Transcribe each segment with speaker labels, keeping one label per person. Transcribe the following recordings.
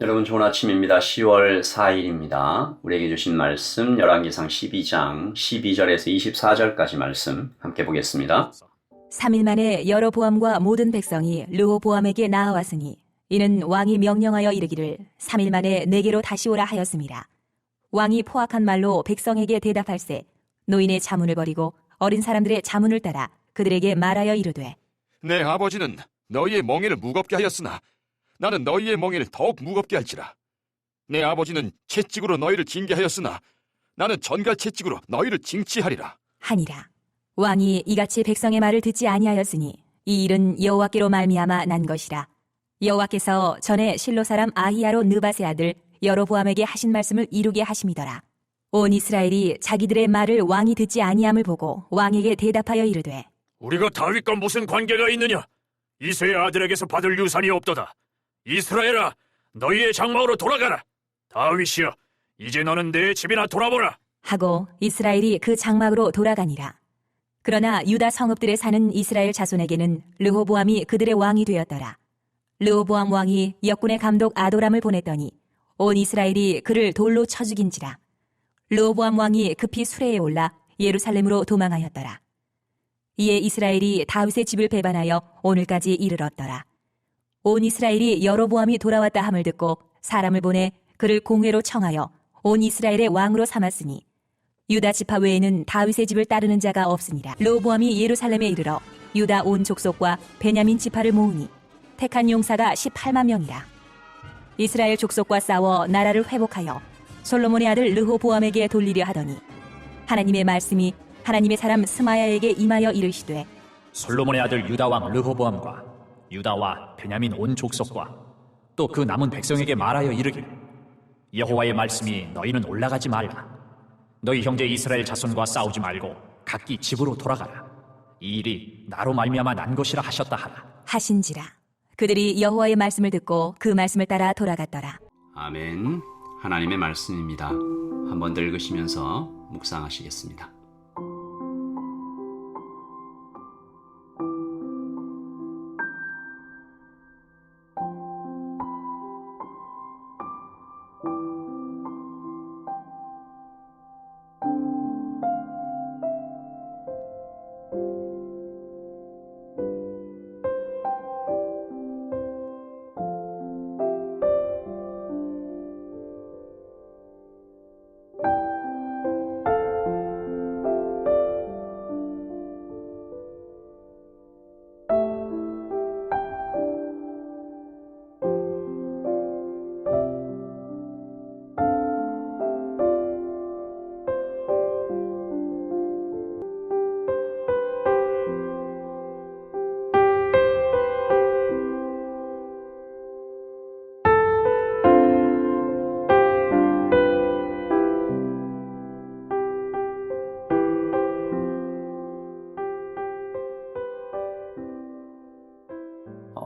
Speaker 1: 여러분 좋은 아침입니다. 10월 4일입니다. 우리에게 주신 말씀 열왕기상 12장 12절에서 24절까지 말씀 함께 보겠습니다.
Speaker 2: 3일 만에 여로보암과 모든 백성이 르호보암에게 나아왔으니 이는 왕이 명령하여 이르기를 3일 만에 내게로 다시 오라 하였습니다. 왕이 포악한 말로 백성에게 대답할세 노인의 자문을 버리고 어린 사람들의 자문을 따라 그들에게 말하여 이르되
Speaker 3: 내 아버지는 너희의 멍에를 무겁게 하였으나 나는 너희의 멍에를 더욱 무겁게 할지라. 내 아버지는 채찍으로 너희를 징계하였으나 나는 전갈 채찍으로 너희를 징치하리라
Speaker 2: 하니라. 왕이 이같이 백성의 말을 듣지 아니하였으니 이 일은 여호와께로 말미암아 난 것이라. 여호와께서 전에 실로 사람 아히야로 느밧의 아들 여로보암에게 하신 말씀을 이루게 하심이더라. 온 이스라엘이 자기들의 말을 왕이 듣지 아니함을 보고 왕에게 대답하여 이르되
Speaker 4: 우리가 다윗과 무슨 관계가 있느냐? 이새의 아들에게서 받을 유산이 없도다. 이스라엘아, 너희의 장막으로 돌아가라. 다윗이여, 이제 너는 내 집이나 돌아보라.
Speaker 2: 하고 이스라엘이 그 장막으로 돌아가니라. 그러나 유다 성읍들에 사는 이스라엘 자손에게는 르호보암이 그들의 왕이 되었더라. 르호보암 왕이 역군의 감독 아도람을 보냈더니 온 이스라엘이 그를 돌로 쳐 죽인지라. 르호보암 왕이 급히 수레에 올라 예루살렘으로 도망하였더라. 이에 이스라엘이 다윗의 집을 배반하여 오늘까지 이르렀더라. 온 이스라엘이 여로보암이 돌아왔다 함을 듣고 사람을 보내 그를 공회로 청하여 온 이스라엘의 왕으로 삼았으니 유다 지파 외에는 다윗의 집을 따르는 자가 없으니라. 르호보암이 예루살렘에 이르러 유다 온 족속과 베냐민 지파를 모으니 택한 용사가 18만 명이라. 이스라엘 족속과 싸워 나라를 회복하여 솔로몬의 아들 르호보암에게 돌리려 하더니 하나님의 말씀이 하나님의 사람 스마야에게 임하여 이르시되
Speaker 5: 솔로몬의 아들 유다 왕 르호보암과 유다와 베냐민 온 족속과 또 그 남은 백성에게 말하여 이르길 여호와의 말씀이 너희는 올라가지 말라. 너희 형제 이스라엘 자손과 싸우지 말고 각기 집으로 돌아가라. 이 일이 나로 말미암아 난 것이라 하셨다 하라.
Speaker 2: 하신지라. 그들이 여호와의 말씀을 듣고 그 말씀을 따라 돌아갔더라.
Speaker 1: 아멘. 하나님의 말씀입니다. 한번 더 읽으시면서 묵상하시겠습니다.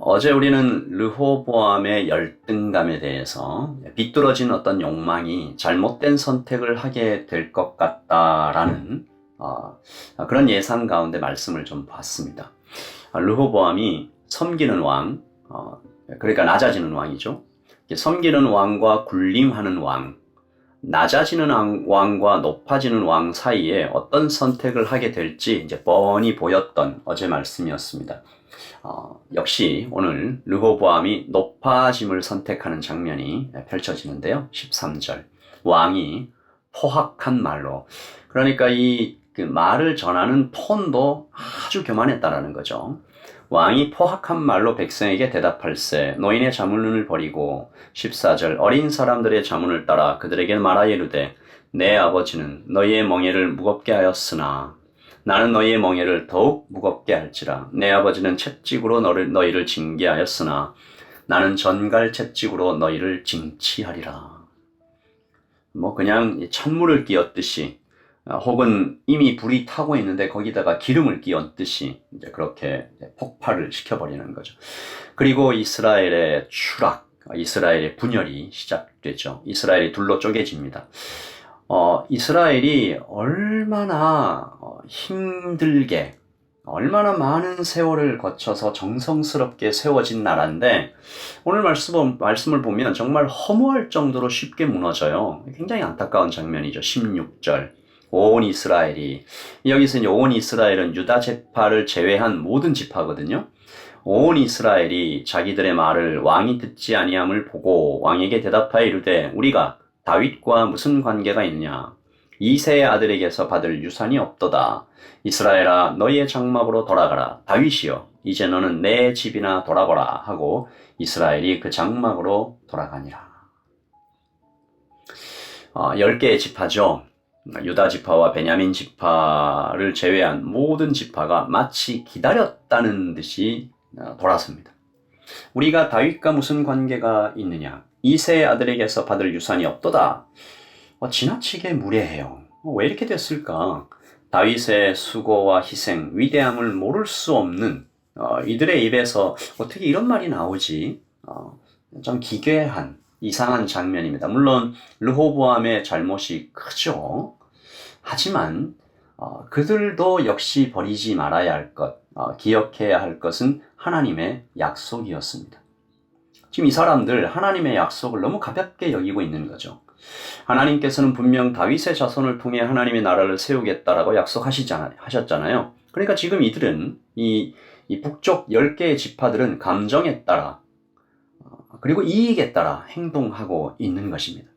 Speaker 1: 어제 우리는 르호보암의 열등감에 대해서 비뚤어진 어떤 욕망이 잘못된 선택을 하게 될 것 같다라는 그런 예상 가운데 말씀을 좀 봤습니다. 르호보암이 섬기는 왕, 그러니까 낮아지는 왕이죠. 섬기는 왕과 군림하는 왕, 낮아지는 왕과 높아지는 왕 사이에 어떤 선택을 하게 될지 이제 뻔히 보였던 어제 말씀이었습니다. 역시 오늘 르호보암이 높아짐을 선택하는 장면이 펼쳐지는데요. 13절 왕이 포악한 말로, 그러니까 그 말을 전하는 톤도 아주 교만했다라는 거죠. 왕이 포악한 말로 백성에게 대답할세 노인의 자문을 버리고 14절 어린 사람들의 자문을 따라 그들에게 말하여 이르되 내 아버지는 너희의 멍에를 무겁게 하였으나 나는 너희의 멍에를 더욱 무겁게 할지라. 내 아버지는 채찍으로 너희를 징계하였으나 나는 전갈 채찍으로 너희를 징치하리라. 그냥 찬물을 끼얹듯이 혹은 이미 불이 타고 있는데 거기다가 기름을 끼얹듯이 이제 그렇게 폭발을 시켜버리는 거죠. 그리고 이스라엘의 추락, 이스라엘의 분열이 시작되죠. 이스라엘이 둘로 쪼개집니다. 이스라엘이 얼마나 힘들게 얼마나 많은 세월을 거쳐서 정성스럽게 세워진 나라인데 오늘 말씀을 보면 정말 허무할 정도로 쉽게 무너져요. 굉장히 안타까운 장면이죠. 16절. 온 이스라엘이, 여기서 이제 온 이스라엘은 유다 지파를 제외한 모든 지파거든요. 온 이스라엘이 자기들의 말을 왕이 듣지 아니함을 보고 왕에게 대답하여 이르되 우리가 다윗과 무슨 관계가 있느냐? 이새의 아들에게서 받을 유산이 없도다. 이스라엘아 너희의 장막으로 돌아가라. 다윗이여 이제 너는 내 집이나 돌아가라 하고 이스라엘이 그 장막으로 돌아가니라. 10개의 지파죠. 유다 지파와 베냐민 지파를 제외한 모든 지파가 마치 기다렸다는 듯이 돌아섭니다. 우리가 다윗과 무슨 관계가 있느냐? 이새의 아들에게서 받을 유산이 없도다. 지나치게 무례해요. 왜 이렇게 됐을까? 다윗의 수고와 희생, 위대함을 모를 수 없는 이들의 입에서 어떻게 이런 말이 나오지? 좀 기괴한, 이상한 장면입니다. 물론 르호보암의 잘못이 크죠. 하지만 그들도 역시 버리지 말아야 할 것, 기억해야 할 것은 하나님의 약속이었습니다. 지금 이 사람들 하나님의 약속을 너무 가볍게 여기고 있는 거죠. 하나님께서는 분명 다윗의 자손을 통해 하나님의 나라를 세우겠다라고 약속하셨잖아요. 그러니까 지금 이들은 이 북쪽 10개의 지파들은 감정에 따라 그리고 이익에 따라 행동하고 있는 것입니다.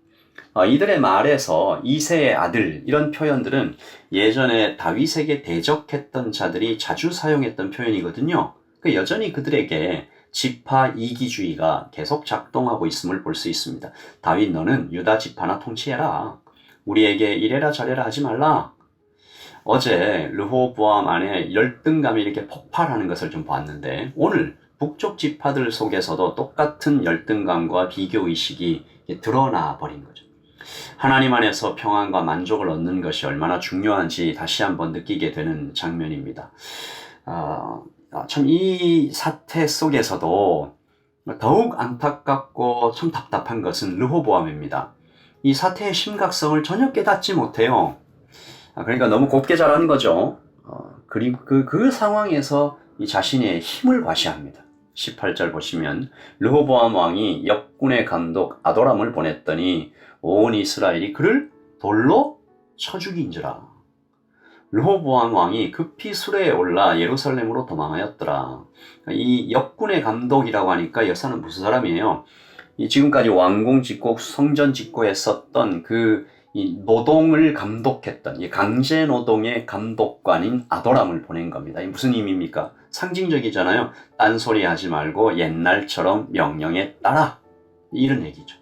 Speaker 1: 이들의 말에서 이새의 아들 이런 표현들은 예전에 다윗에게 대적했던 자들이 자주 사용했던 표현이거든요. 여전히 그들에게 지파 이기주의가 계속 작동하고 있음을 볼 수 있습니다. 다윗 너는 유다 지파나 통치해라. 우리에게 이래라 저래라 하지 말라. 어제 르호보암 안에 열등감이 이렇게 폭발하는 것을 좀 봤는데 오늘 북쪽 지파들 속에서도 똑같은 열등감과 비교의식이 드러나 버린 거죠. 하나님 안에서 평안과 만족을 얻는 것이 얼마나 중요한지 다시 한번 느끼게 되는 장면입니다. 참 이 사태 속에서도 더욱 안타깝고 참 답답한 것은 르호보암입니다. 이 사태의 심각성을 전혀 깨닫지 못해요. 그러니까 너무 곱게 자란 거죠. 그리고 그 상황에서 이 자신의 힘을 과시합니다. 18절 보시면 르호보암 왕이 역군의 감독 아도람을 보냈더니 온 이스라엘이 그를 돌로 쳐 죽인지라. 르호보암 왕이 급히 수레에 올라 예루살렘으로 도망하였더라. 이 역군의 감독이라고 하니까 여사는 무슨 사람이에요? 이 지금까지 왕궁 짓고 성전 짓고 했었던 이 노동을 감독했던 이 강제 노동의 감독관인 아도람을 보낸 겁니다. 이 무슨 의미입니까? 상징적이잖아요. 딴소리 하지 말고 옛날처럼 명령에 따라. 이런 얘기죠.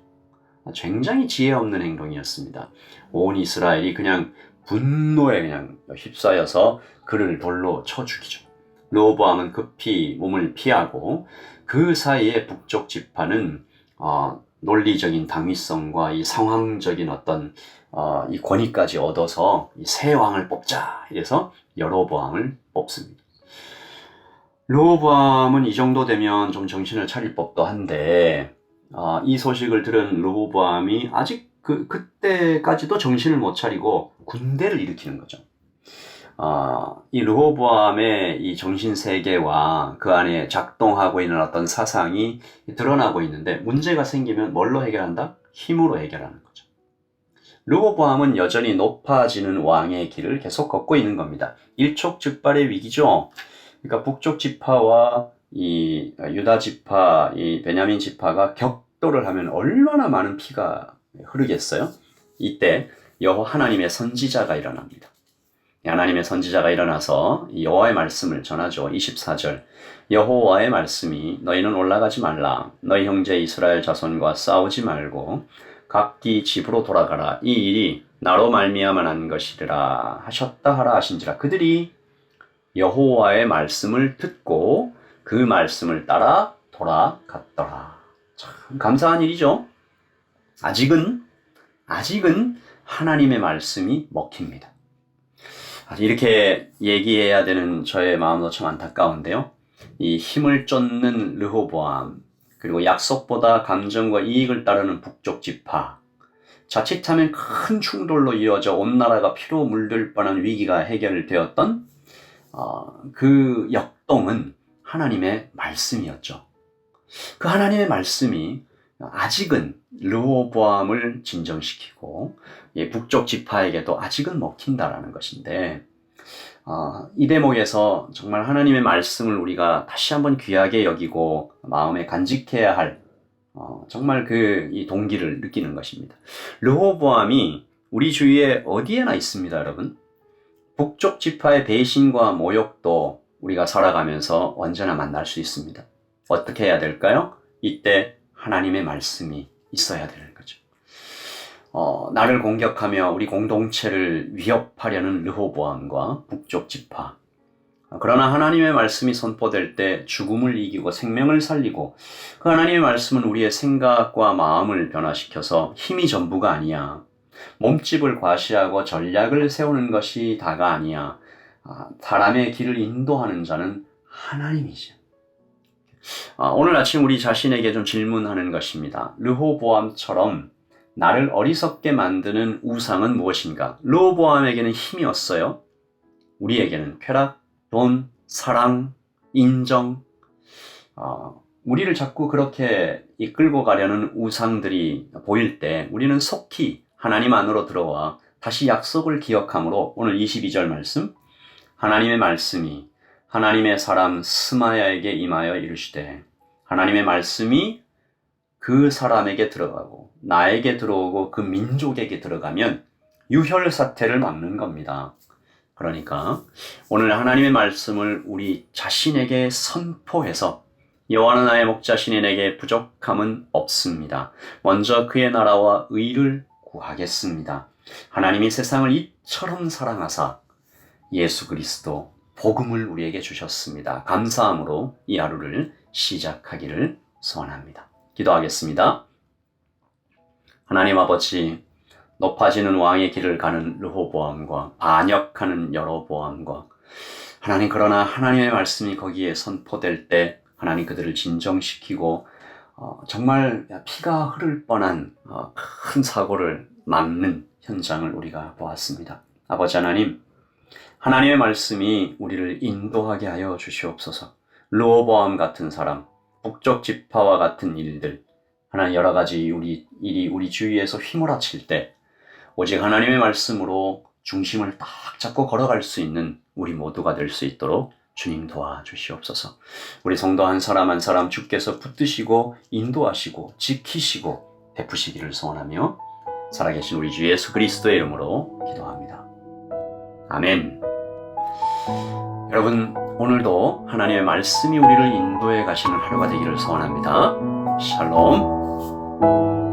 Speaker 1: 굉장히 지혜 없는 행동이었습니다. 온 이스라엘이 그냥 분노에 그냥 휩싸여서 그를 돌로 쳐 죽이죠. 르호보암은 급히 몸을 피하고 그 사이에 북쪽 지파는 논리적인 당위성과 이 상황적인 어떤 이 권위까지 얻어서 이 새 왕을 뽑자 이래서 여로보암을 뽑습니다. 르호보암은 이 정도 되면 좀 정신을 차릴 법도 한데 이 소식을 들은 르호보암이 아직 그때까지도 정신을 못 차리고 군대를 일으키는 거죠. 이 르호보암의 이 정신세계와 그 안에 작동하고 있는 어떤 사상이 드러나고 있는데 문제가 생기면 뭘로 해결한다? 힘으로 해결하는 거죠. 르호보암은 여전히 높아지는 왕의 길을 계속 걷고 있는 겁니다. 일촉즉발의 위기죠. 그러니까 북쪽 지파와 이 유다 지파, 이 베냐민 지파가 격돌을 하면 얼마나 많은 피가 흐르겠어요? 이때 여호와 하나님의 선지자가 일어납니다. 하나님의 선지자가 일어나서 여호와의 말씀을 전하죠. 24절 여호와의 말씀이 너희는 올라가지 말라. 너희 형제 이스라엘 자손과 싸우지 말고 각기 집으로 돌아가라. 이 일이 나로 말미암아 난 것이라 하셨다 하라 하신지라. 그들이 여호와의 말씀을 듣고 그 말씀을 따라 돌아갔더라. 참 감사한 일이죠. 아직은 하나님의 말씀이 먹힙니다. 이렇게 얘기해야 되는 저의 마음도 참 안타까운데요. 이 힘을 쫓는 르호보암, 그리고 약속보다 감정과 이익을 따르는 북쪽 지파, 자칫하면 큰 충돌로 이어져 온 나라가 피로 물들 뻔한 위기가 해결되었던 그 역동은 하나님의 말씀이었죠. 그 하나님의 말씀이 아직은 르호보암을 진정시키고 북쪽 지파에게도 아직은 먹힌다라는 것인데, 이 대목에서 정말 하나님의 말씀을 우리가 다시 한번 귀하게 여기고 마음에 간직해야 할 정말 이 동기를 느끼는 것입니다. 르호보암이 우리 주위에 어디에나 있습니다, 여러분. 북쪽 지파의 배신과 모욕도 우리가 살아가면서 언제나 만날 수 있습니다. 어떻게 해야 될까요? 이때 하나님의 말씀이 있어야 되는 거죠. 나를 공격하며 우리 공동체를 위협하려는 르호보암과 북쪽 지파. 그러나 하나님의 말씀이 선포될 때 죽음을 이기고 생명을 살리고, 그 하나님의 말씀은 우리의 생각과 마음을 변화시켜서 힘이 전부가 아니야. 몸집을 과시하고 전략을 세우는 것이 다가 아니야. 사람의 길을 인도하는 자는 하나님이죠. 오늘 아침 우리 자신에게 좀 질문하는 것입니다. 르호보암처럼 나를 어리석게 만드는 우상은 무엇인가? 르호보암에게는 힘이었어요. 우리에게는 쾌락, 돈, 사랑, 인정, 우리를 자꾸 그렇게 이끌고 가려는 우상들이 보일 때 우리는 속히 하나님 안으로 들어와 다시 약속을 기억함으로 오늘 22절 말씀, 하나님의 말씀이 하나님의 사람 스마야에게 임하여 이르시되, 하나님의 말씀이 그 사람에게 들어가고 나에게 들어오고 그 민족에게 들어가면 유혈 사태를 막는 겁니다. 그러니까 오늘 하나님의 말씀을 우리 자신에게 선포해서 여호와는 나의 목자시니 내게 부족함은 없습니다. 먼저 그의 나라와 의를 구하겠습니다. 하나님이 세상을 이처럼 사랑하사 예수 그리스도 복음을 우리에게 주셨습니다. 감사함으로 이 하루를 시작하기를 소원합니다. 기도하겠습니다. 하나님 아버지, 높아지는 왕의 길을 가는 르호보암과 반역하는 여로보암과, 하나님, 그러나 하나님의 말씀이 거기에 선포될 때 하나님 그들을 진정시키고 정말 피가 흐를 뻔한 큰 사고를 막는 현장을 우리가 보았습니다. 아버지 하나님, 하나님의 말씀이 우리를 인도하게 하여 주시옵소서. 르호보암 같은 사람, 북쪽 지파와 같은 일들, 하나님 여러 가지 일이 우리 주위에서 휘몰아칠 때 오직 하나님의 말씀으로 중심을 딱 잡고 걸어갈 수 있는 우리 모두가 될 수 있도록 주님 도와주시옵소서. 우리 성도 한 사람 한 사람 주께서 붙드시고 인도하시고 지키시고 베푸시기를 소원하며 살아계신 우리 주 예수 그리스도의 이름으로 기도합니다. 아멘. 여러분, 오늘도 하나님의 말씀이 우리를 인도해 가시는 하루가 되기를 소원합니다. 샬롬.